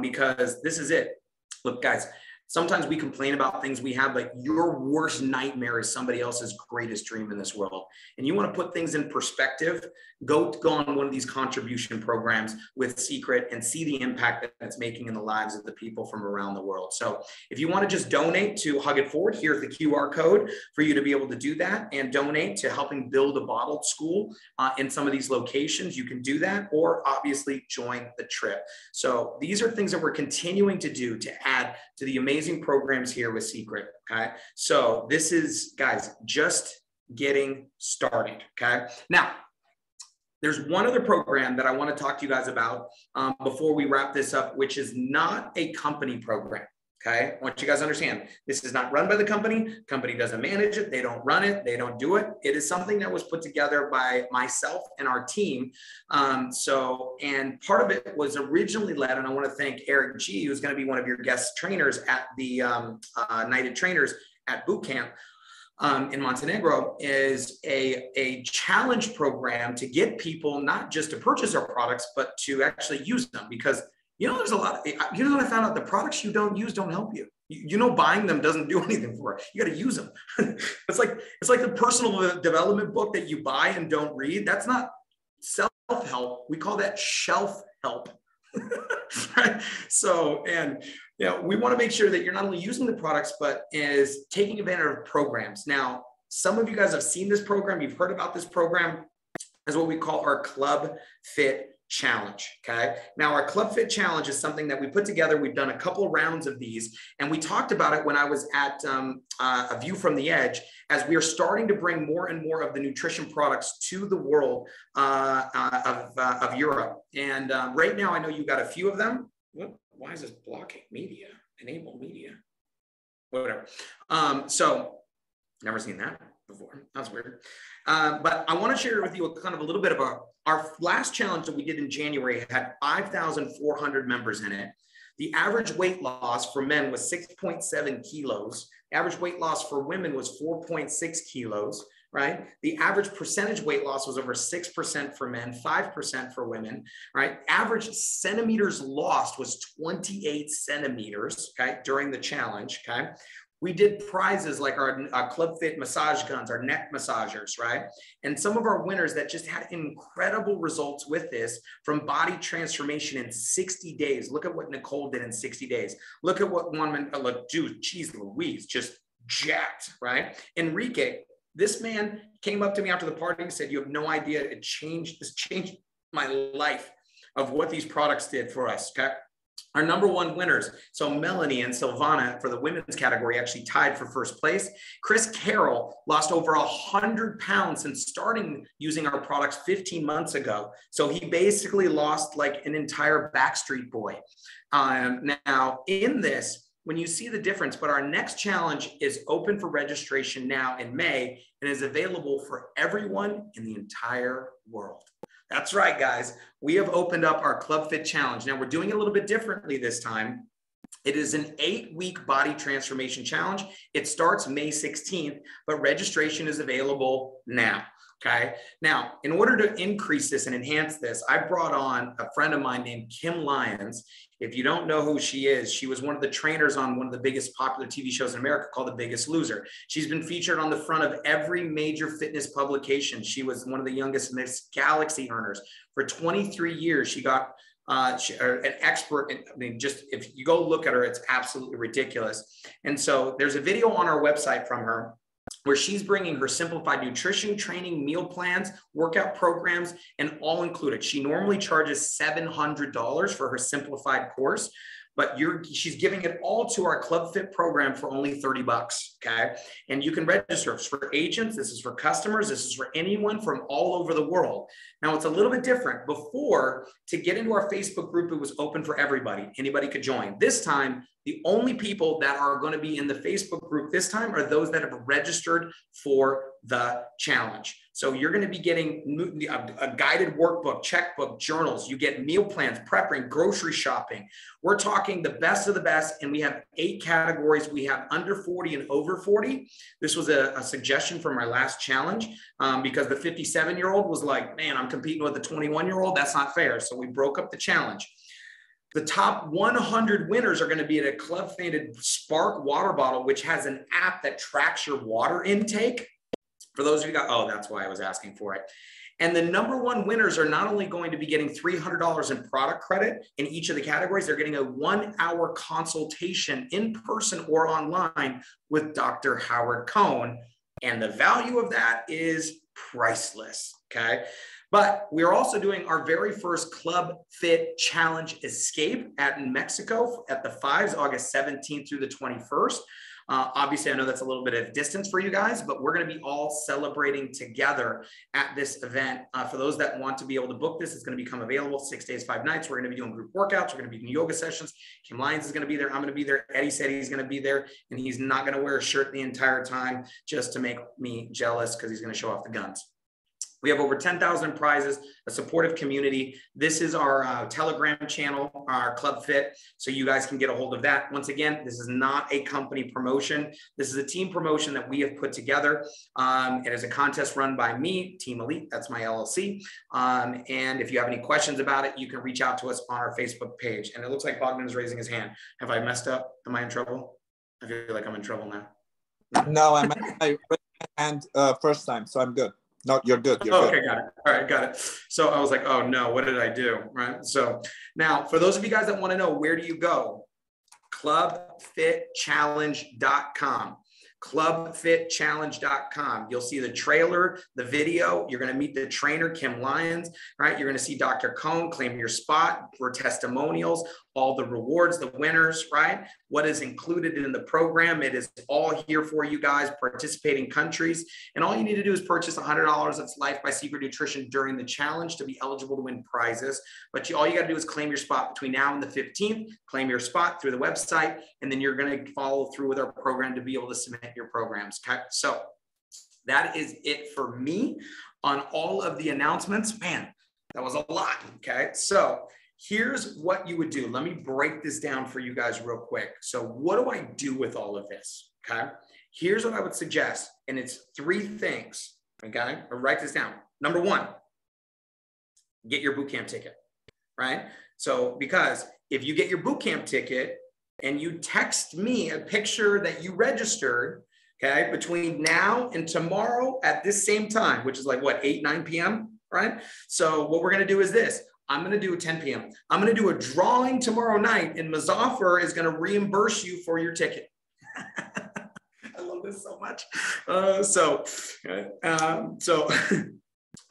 because this is it. Look, guys, sometimes we complain about things we have, but your worst nightmare is somebody else's greatest dream in this world. And you want to put things in perspective, go on one of these contribution programs with Seacret and see the impact that it's making in the lives of the people from around the world. So if you want to just donate to Hug It Forward, here's the QR code for you to be able to do that and donate to helping build a bottled school in some of these locations. You can do that, or obviously join the trip. So these are things that we're continuing to do to add to the amazing programs here with Seacret. Okay. So this is, guys, just getting started. Okay. Now, there's one other program that I want to talk to you guys about before we wrap this up, which is not a company program. Okay. I want you guys to understand, this is not run by the company. Company doesn't manage it. They don't run it. They don't do it. It is something that was put together by myself and our team. And part of it was originally led, and I want to thank Eric G, who's going to be one of your guest trainers at the Knighted Trainers at boot camp in Montenegro, is a challenge program to get people not just to purchase our products, but to actually use them. Because there's a lot of, what I found out, the products you don't use don't help you. Buying them doesn't do anything for it. You got to use them. It's like the personal development book that you buy and don't read. That's not self-help. We call that shelf help. Right? So, we want to make sure that you're not only using the products, but is taking advantage of programs. Now, some of you guys have seen this program. You've heard about this program as what we call our Club Fit Challenge. Okay. Now, our Club Fit Challenge is something that we put together. We've done a couple of rounds of these, and we talked about it when I was at A View from the Edge, as we are starting to bring more and more of the nutrition products to the world of Europe. And right now, I know you got a few of them. Why is this blocking media? Enable media. Whatever. So, never seen that before. That's weird. But I want to share with you a little bit of our last challenge that we did in January had 5,400 members in it. The average weight loss for men was 6.7 kilos. Average weight loss for women was 4.6 kilos, right? The average percentage weight loss was over 6% for men, 5% for women, right? Average centimeters lost was 28 centimeters, okay, during the challenge, okay? We did prizes like our Club Fit massage guns, our neck massagers, right? And some of our winners that just had incredible results with this, from body transformation in 60 days. Look at what Nicole did in 60 days. Look at what one, dude, geez Louise, just jacked, right? Enrique, this man came up to me after the party and said, you have no idea, this changed my life of what these products did for us, okay? Our number one winners, so Melanie and Silvana for the women's category actually tied for first place. Chris Carroll lost over 100 pounds since starting using our products 15 months ago. So he basically lost like an entire Backstreet Boy. Now in this, when you see the difference, but our next challenge is open for registration now in May and is available for everyone in the entire world. That's right, guys. We have opened up our Club Fit Challenge. Now, we're doing it a little bit differently this time. It is an 8-week body transformation challenge. It starts May 16th, but registration is available now. Okay. Now, in order to increase this and enhance this, I brought on a friend of mine named Kim Lyons. If you don't know who she is, she was one of the trainers on one of the biggest popular TV shows in America called The Biggest Loser. She's been featured on the front of every major fitness publication. She was one of the youngest Miss Galaxy earners. For 23 years, she got an expert. I mean, just if you go look at her, it's absolutely ridiculous. And so there's a video on our website from her where she's bringing her simplified nutrition, training, meal plans, workout programs, and all included. She normally charges $700 for her simplified course, but she's giving it all to our Club Fit program for only $30, okay? And you can register. It's for agents, this is for customers, this is for anyone from all over the world. Now, it's a little bit different. Before, to get into our Facebook group, it was open for everybody. Anybody could join. This time, the only people that are going to be in the Facebook group this time are those that have registered for the challenge. So you're going to be getting a guided workbook, checkbook, journals. You get meal plans, prepping, grocery shopping. We're talking the best of the best, and we have 8 categories. We have under 40 and over 40. This was a suggestion from our last challenge because the 57-year-old was like, man, I'm competing with a 21-year-old. That's not fair. So we broke up the challenge. The top 100 winners are going to be at a Club Fitted Spark water bottle, which has an app that tracks your water intake. For those of you guys, oh, that's why I was asking for it. And the number 1 winners are not only going to be getting $300 in product credit in each of the categories, they're getting a 1-hour consultation in person or online with Dr. Howard Cohn. And the value of that is priceless, okay? But we're also doing our very first Club Fit Challenge Escape in Mexico at the Fives, August 17th through the 21st. Obviously, I know that's a little bit of distance for you guys, but we're going to be all celebrating together at this event. For those that want to be able to book this, it's going to become available 6 days, 5 nights. We're going to be doing group workouts. We're going to be doing yoga sessions. Kim Lyons is going to be there. I'm going to be there. Eddie said he's going to be there, and he's not going to wear a shirt the entire time just to make me jealous because he's going to show off the guns. We have over 10,000 prizes, a supportive community. This is our Telegram channel, our Club Fit, so you guys can get a hold of that. Once again, this is not a company promotion. This is a team promotion that we have put together. It is a contest run by me, Team Elite, that's my LLC. And if you have any questions about it, you can reach out to us on our Facebook page. And it looks like Bogdan is raising his hand. Have I messed up? Am I in trouble? I feel like I'm in trouble now. No, I raised my hand first time, so I'm good. No, you're good. You're okay, good. got it. All right, got it. So I was like, oh no, what did I do? Right. So now for those of you guys that want to know, where do you go? clubfitchallenge.com. clubfitchallenge.com. You'll see the trailer, the video. You're going to meet the trainer, Kim Lyons, right? You're going to see Dr. Cohn, claim your spot for testimonials, all the rewards, the winners, right? What is included in the program. It is all here for you guys, participating countries. And all you need to do is purchase $100 of Life by Seacret Nutrition during the challenge to be eligible to win prizes. But all you got to do is claim your spot between now and the 15th, claim your spot through the website, and then you're going to follow through with our program to be able to submit your programs. Okay. So that is it for me on all of the announcements. Man, that was a lot. Okay. So here's what you would do. Let me break this down for you guys real quick. So what do I do with all of this? Okay. Here's what I would suggest. And it's 3 things. Okay. Or write this down. Number 1, get your bootcamp ticket, right? So, because if you get your bootcamp ticket and you text me a picture that you registered, okay, between now and tomorrow at this same time, which is like what, 8, 9 p.m., right? So what we're going to do is this. I'm going to do a 10 p.m. I'm going to do a drawing tomorrow night, and Mazaffer is going to reimburse you for your ticket. I love this so much. So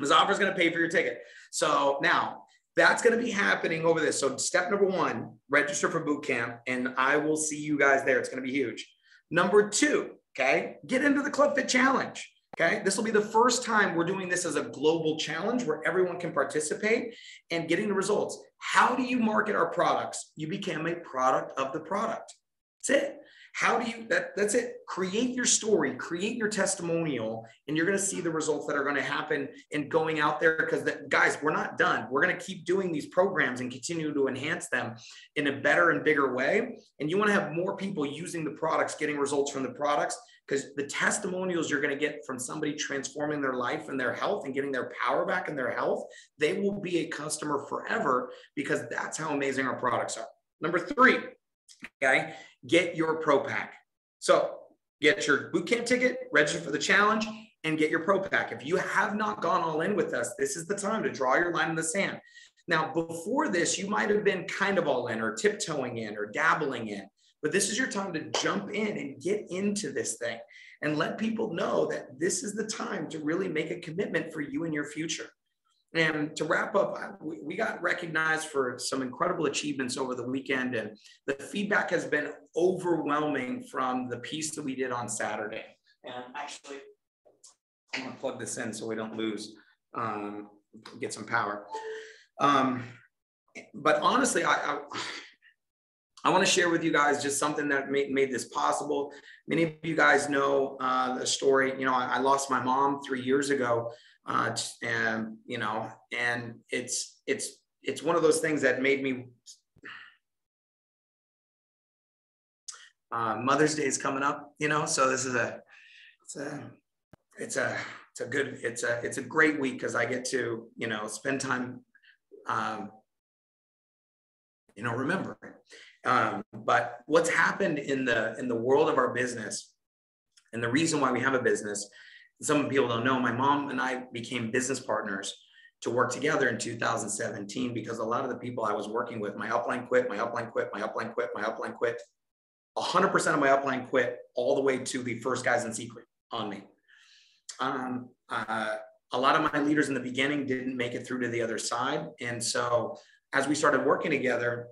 Mazaffer is going to pay for your ticket. So now that's going to be happening over this. So step number 1, register for boot camp, and I will see you guys there. It's going to be huge. Number 2, okay, get into the Club Fit Challenge. Okay, this will be the first time we're doing this as a global challenge where everyone can participate and getting the results. How do you market our products? You become a product of the product. That's it. How do you, that's it. Create your story, create your testimonial, and you're going to see the results that are going to happen in going out there. Because guys, we're not done. We're going to keep doing these programs and continue to enhance them in a better and bigger way. And you want to have more people using the products, getting results from the products, because the testimonials you're going to get from somebody transforming their life and their health and getting their power back in their health, they will be a customer forever, because that's how amazing our products are. Number 3, okay, get your pro pack. So get your bootcamp ticket, register for the challenge, and get your pro pack. If you have not gone all in with us, this is the time to draw your line in the sand. Now, before this, you might have been kind of all in or tiptoeing in or dabbling in, but this is your time to jump in and get into this thing and let people know that this is the time to really make a commitment for you and your future. And to wrap up, we got recognized for some incredible achievements over the weekend, and the feedback has been overwhelming from the piece that we did on Saturday. And actually, I'm gonna plug this in so we don't lose, get some power. But honestly, I want to share with you guys just something that made this possible. Many of you guys know the story. You know, I lost my mom 3 years ago. And you know, and it's one of those things that made me, Mother's Day is coming up, you know, so this is it's a great week, because I get to, you know, spend time, you know, remembering. But what's happened in the world of our business, and the reason why we have a business, some people don't know, my mom and I became business partners to work together in 2017, because a lot of the people I was working with, my upline quit, my upline quit, my upline quit, my upline quit. 100% of my upline quit, all the way to the first guys in Seacret on me. A lot of my leaders in the beginning didn't make it through to the other side. And so as we started working together,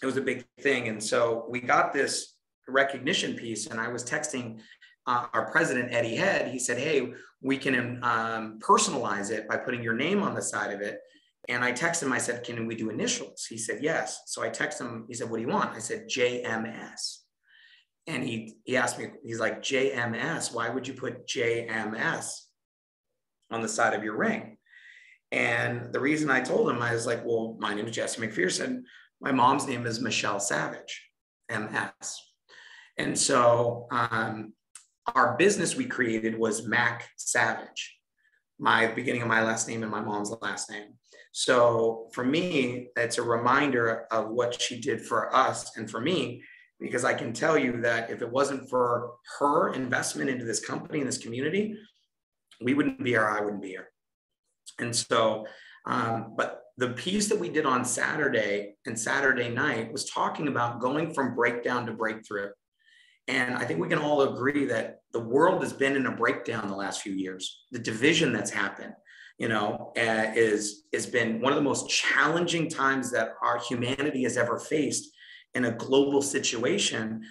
it was a big thing. And so we got this recognition piece, and I was texting our president, Eddie Head. He said, hey, we can personalize it by putting your name on the side of it. And I texted him, I said, can we do initials? He said, yes. So I texted him, he said, what do you want? I said, JMS. And he asked me, he's like, JMS, why would you put JMS on the side of your ring? And the reason I told him, I was like, well, my name is Jesse MacPherson. My mom's name is Michelle Savage, MS. And so our business we created was Mac Savage, my beginning of my last name and my mom's last name. So for me, it's a reminder of what she did for us and for me, because I can tell you that if it wasn't for her investment into this company and this community, we wouldn't be here, I wouldn't be here. And so, but the piece that we did on Saturday and Saturday night was talking about going from breakdown to breakthrough. And I think we can all agree that the world has been in a breakdown the last few years. The division that's happened, you know, has been one of the most challenging times that our humanity has ever faced in a global situation,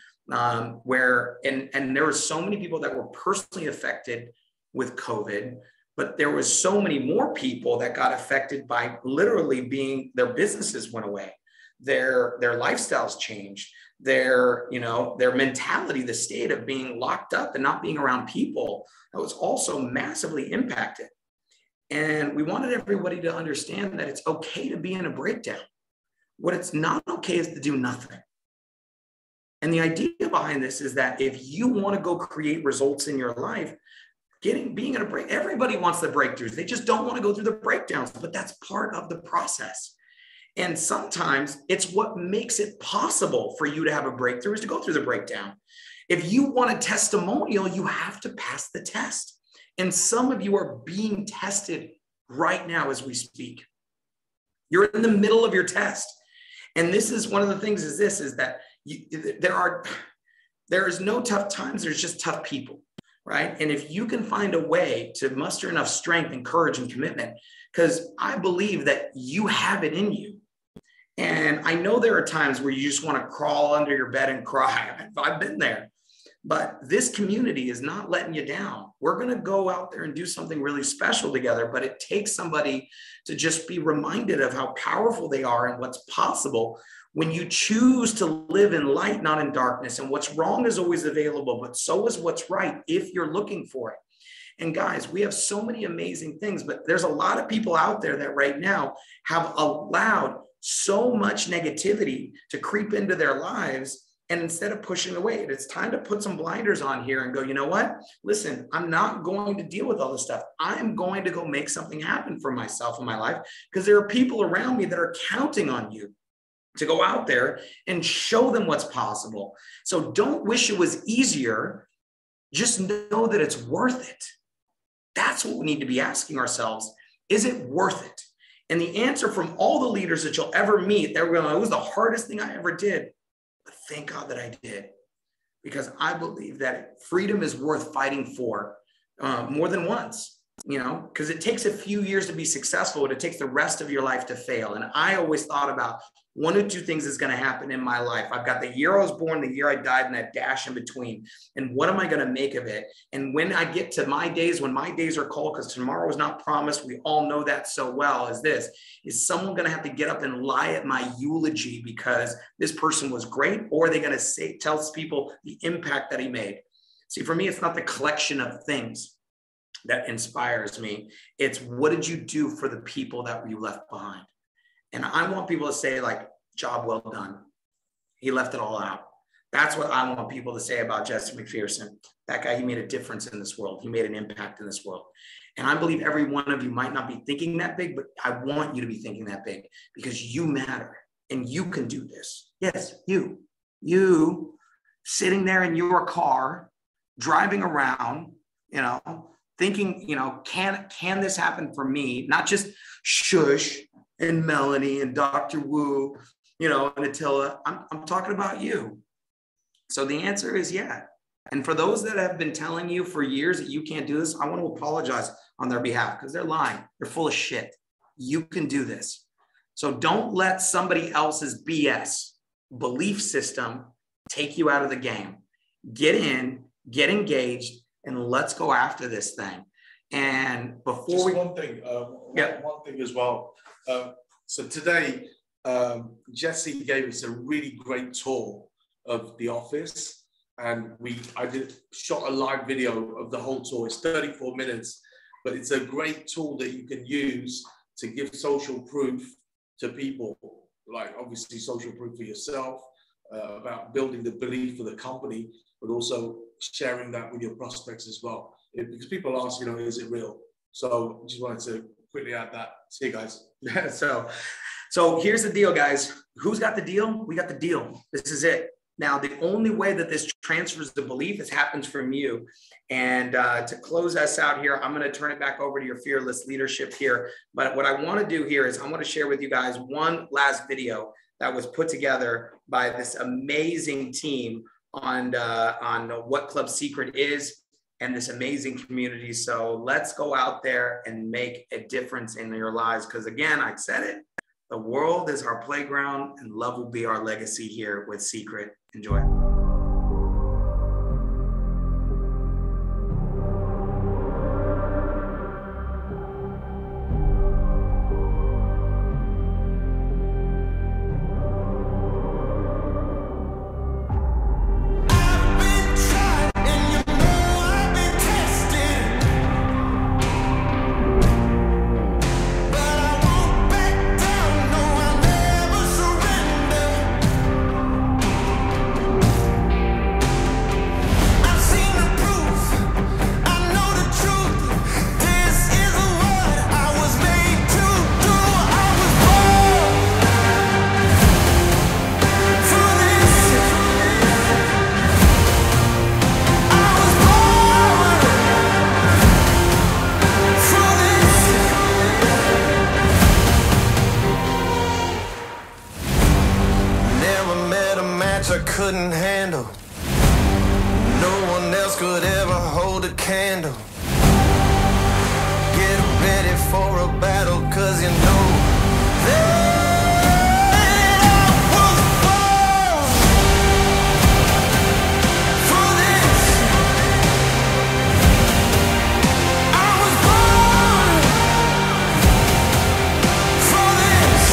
where, and there were so many people that were personally affected with COVID, but there was so many more people that got affected by literally being, their businesses went away, their lifestyles changed, their mentality, the state of being locked up and not being around people, that was also massively impacted. And we wanted everybody to understand that it's okay to be in a breakdown. What it's not okay is to do nothing. And the idea behind this is that if you want to go create results in your life, being in a break, everybody wants the breakthroughs. They just don't want to go through the breakdowns, but that's part of the process. And sometimes it's what makes it possible for you to have a breakthrough is to go through the breakdown. If you want a testimonial, you have to pass the test. And some of you are being tested right now as we speak. You're in the middle of your test. And this is one of the things is that there is no tough times, there's just tough people, right? And if you can find a way to muster enough strength and courage and commitment, because I believe that you have it in you. And I know there are times where you just want to crawl under your bed and cry. I've been there. But this community is not letting you down. We're going to go out there and do something really special together, but it takes somebody to just be reminded of how powerful they are and what's possible When you choose to live in light, not in darkness, and what's wrong is always available, but so is what's right if you're looking for it. And guys, we have so many amazing things, but there's a lot of people out there that right now have allowed so much negativity to creep into their lives. And instead of pushing away, it's time to put some blinders on here and go, you know what? Listen, I'm not going to deal with all this stuff. I'm going to go make something happen for myself in my life, because there are people around me that are counting on you to go out there and show them what's possible. So don't wish it was easier. Just know that it's worth it. That's what we need to be asking ourselves. Is it worth it? And the answer from all the leaders that you'll ever meet, they're going, it was the hardest thing I ever did. But thank God that I did, because I believe that freedom is worth fighting for more than once. You know, because it takes a few years to be successful, but it takes the rest of your life to fail. And I always thought about one or two things is going to happen in my life. I've got the year I was born, the year I died, and that dash in between. And what am I going to make of it? And when I get to my days, when my days are called, because tomorrow is not promised, we all know that so well, is someone going to have to get up and lie at my eulogy because this person was great? Or are they going to tell people the impact that he made? See, for me, it's not the collection of things that inspires me. It's what did you do for the people that you left behind? And I want people to say, like, job well done. He left it all out. That's what I want people to say about Jesse MacPherson. That guy, he made a difference in this world. He made an impact in this world. And I believe every one of you might not be thinking that big, but I want you to be thinking that big, because you matter and you can do this. Yes, you sitting there in your car, driving around, you know, thinking, you know, can this happen for me? Not just Shush and Melanie and Dr. Wu, you know, and Attila. I'm talking about you. So the answer is yeah. And for those that have been telling you for years that you can't do this, I want to apologize on their behalf, because they're lying. They're full of shit. You can do this. So don't let somebody else's BS belief system take you out of the game. Get in, get engaged, and let's go after this thing. And before one thing as well. So today, Jesse gave us a really great tour of the office, and I shot a live video of the whole tour. It's 34 minutes, but it's a great tool that you can use to give social proof to people, like obviously social proof for yourself, about building the belief for the company, but also sharing that with your prospects as well. Because people ask, you know, is it real? So just wanted to quickly add that. See you guys. So here's the deal, guys. Who's got the deal? We got the deal. This is it. Now, the only way that this transfers the belief is happens from you. And to close us out here, I'm going to turn it back over to your fearless leadership here. But what I want to do here is I want to share with you guys one last video that was put together by this amazing team on what Club Seacret is and this amazing community. So let's go out there and make a difference in your lives. Because again, I said it, the world is our playground and love will be our legacy here with Seacret. Enjoy. I couldn't handle. No one else could ever hold a candle. Get ready for a battle, 'cause you know that I was born for this. I was born for this.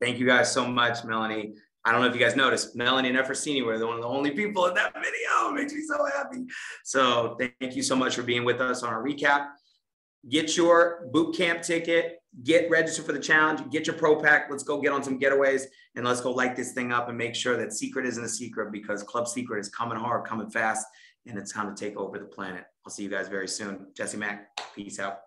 Thank you guys so much, Melanie. I don't know if you guys noticed, Melanie and MacPherson were one of the only people in that video. It makes me so happy. So thank you so much for being with us on our recap. Get your boot camp ticket, get registered for the challenge, get your pro pack. Let's go get on some getaways and let's go light this thing up and make sure that Seacret isn't a secret, because Club Seacret is coming hard, coming fast, and it's time to take over the planet. I'll see you guys very soon. Jesse Mac, peace out.